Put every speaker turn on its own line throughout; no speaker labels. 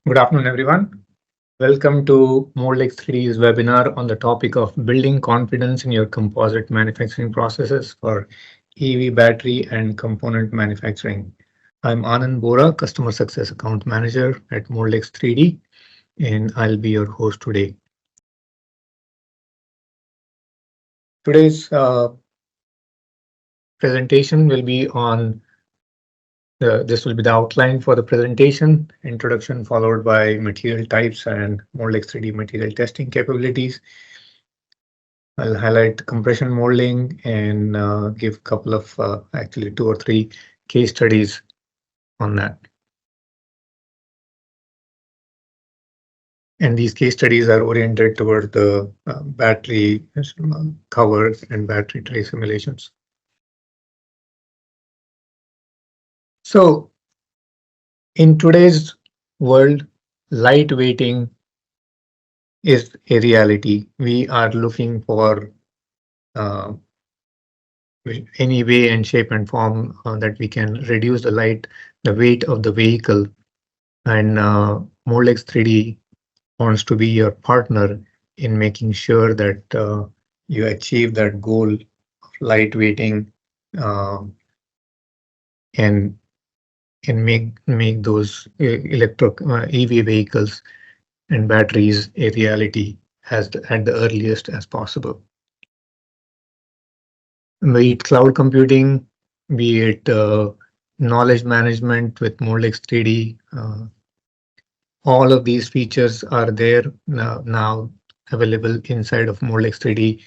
Good afternoon, everyone. Welcome to Moldx 3D's webinar on the topic of building confidence in your composite manufacturing processes for EV battery and component manufacturing. I'm Anand Bora, Customer Success Account Manager at Moldx 3D, and I'll be your host today. Today's presentation will be on this will be the outline for the presentation, introduction followed by material types and Moldx 3D material testing capabilities. I'll highlight compression molding and give a couple of actually 2 or 3 case studies on that. And these case studies are oriented toward the battery covers and battery tray simulations. So in today's world, lightweighting is a reality. We are looking for any way and shape and form that we can reduce the weight of the vehicle. And Moldx 3D wants to be your partner in making sure that you achieve that goal of lightweighting and make those EV vehicles and batteries a reality at the earliest as possible. Be it cloud computing, be it knowledge management with Moldx 3D, all of these features are there now available inside of Moldx 3D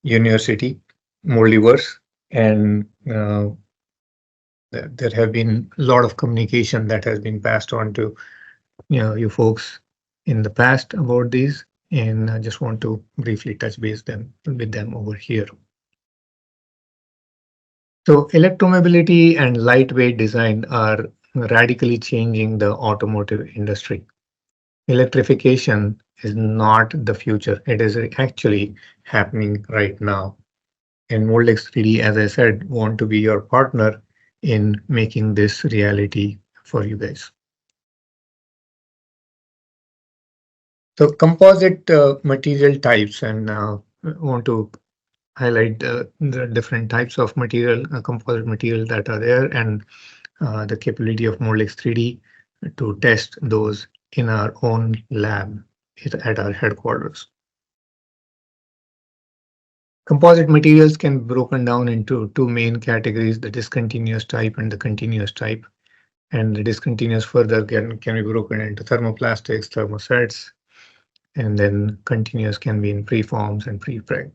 University, Moldiverse, and there have been a lot of communication that has been passed on to you folks in the past about these, and I just want to briefly touch base with them over here. So electromobility and lightweight design are radically changing the automotive industry. Electrification is not the future. It is actually happening right now. And Moldx 3D, as I said, want to be your partner in making this reality for you guys. So composite material types, and want to highlight the different types of material, composite material that are there, and the capability of Moldx 3D to test those in our own lab at our headquarters. Composite materials can be broken down into 2 main categories, the discontinuous type and the continuous type. And the discontinuous further can be broken into thermoplastics, thermosets, and then continuous can be in preforms and prepreg.